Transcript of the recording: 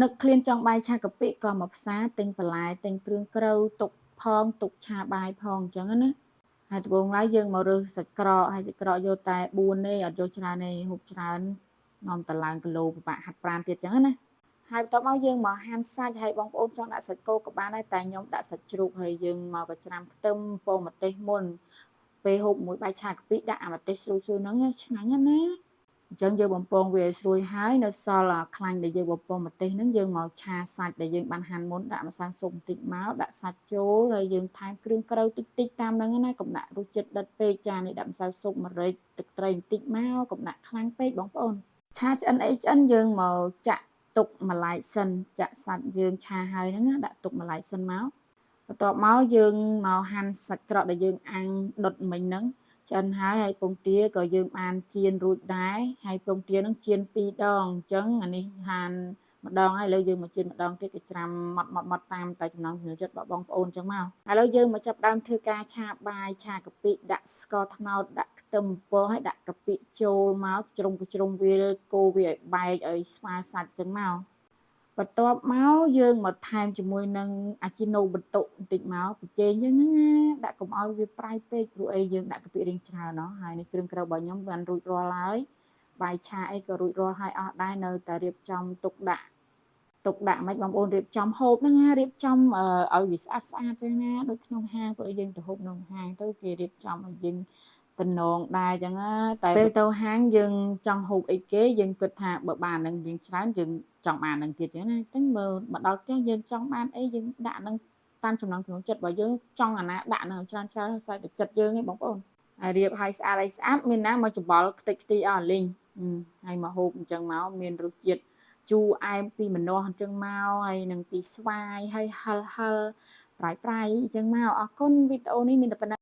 នឹកឃ្លានចង់បាយឆាកាពិក៏មកផ្សារទិញបន្លែទិញគ្រឿងក្រូវទុកផងទុកឆាបាយផងអញ្ចឹងណាហើយដំបូងឡើយយើងមករើសសាច់ក្រកហើយសាច់ក្រកយកតែ4ទេអត់យកច្រើនទេហូបច្រើននាំតឡើងគីឡូពិបាកហាត់ប្រាណទៀតអញ្ចឹងណាហើយបន្ទាប់មកយើងមកហាន់សាច់ហើយបងប្អូនចង់ដាក់សាច់គោក៏បានដែរតែខ្ញុំដាក់សាច់ជ្រូកហើយយើងមកក៏ច្រាំខ្ទឹមពងម្ទេសមុនពេលហូបមួយបាយឆាកាពិដាក់អាម្ទេសស្រួយៗហ្នឹងឆ្ងាញ់ណាស់ណាអញ្ចឹងយើងបំពងវាឲ្យស្រួយហើយនៅសល់អាខ្លាញ់ដែលយើងបំពងម្ទេសហ្នឹងយើងមកឆាសាច់ដែលយើងបានហាន់មុនដាក់ម្សៅស៊ុបបន្តិចមកដាក់សាច់ចូលហើយយើងថែមគ្រឿងក្រូវតិចៗតាមហ្នឹងណាកុំដាក់រសជាតិដិតពេកចានេះដាក់ម្សៅស៊ុបម្រេចទឹកត្រីបន្តិចមកកុំដាក់ខ្លាំងពេកបងប្អូនឆាឆ្អិនអីឆ្អិនយើងមកចាក់ទុកម្លាយសិនចាក់សាច់យើងឆាហើយហ្នឹងដាក់ទុកម្លាយសិនមកបន្ទាប់មកយើងមកហាន់សាច់ក្រកដែលយើងអាំងដុតមិញហ្នឹងឆ្អិនហើយពងទាក៏យើងបានចៀនរួចដែរហើយពងទានឹងចៀន2ដងអញ្ចឹងអានេះហាន់ម្ដងហើយឥឡូវយើងមកចៀនម្ដងទៀតគេច្រាំម៉ត់តាមតែចំណង់ចំណូលចិត្តរបស់បងប្អូនអញ្ចឹងមកឥឡូវយើងមកចាប់ដើមធ្វើការឆាបាយឆាកាពិដាក់ស្ករត្នោតដាក់ខ្ទឹមពណ៌ហើយដាក់កាពិចូលមកជ្រុំវាកូរវាឲ្យបែកឲ្យស្មើសាច់អញ្ចឹងមកបន្ទាប់មកយើងមកថែមជាមួយនឹងអាជីណូបន្តុបន្តិចមកប៊ីចេងអញ្ចឹងណាដាក់កុំឲ្យវាប្រៃពេកព្រោះអីយើងដាក់កាពិរៀងច្រើនណោះហើយនេះគ្រឿងក្រូវរបស់ខ្ញុំបានរួចរាល់ហើយបាយឆាអីក៏រួចរាល់ហើយអស់ដែរនៅតែរៀបចំទុកដាក់មិនបងប្អូនរៀបចំហូបហ្នឹងណារៀបចំឲ្យវាស្អាតចឹងណាដូចក្នុងហាងព្រោះយើងទៅហូបក្នុងហាងទៅគេរៀបចំឲ្យយើងតំណងដែរចឹងណាតែពេលទៅហាងយើងចង់ហូបអីគេយើងគិតថាបើបាននឹងយើងច្រើនយើងចង់បាននឹងទៀតចឹងណាអញ្ចឹងមើលមកដល់ផ្ទះយើងចង់បានអីយើងដាក់នឹងតាមចំណង់ចំណូលចិត្តរបស់យើងចង់អាណាដាក់នឹងច្រើនស្រេចតែចិត្តយើងឯងបងប្អូនហើយរៀបឲ្យស្អាតមានណាមកច្បល់ខ្ទេចខ្ទីអស់លីងហើយមកហូបអញ្ចឹងមកមានរសជាតិជូរអែមពីម្នាស់អញ្ចឹងមកហើយនឹងពីស្វាយហើយហឹរប្រៃអញ្ចឹងមកអរគុណវីដេអូនេះមានតែប៉ុណ្ណឹង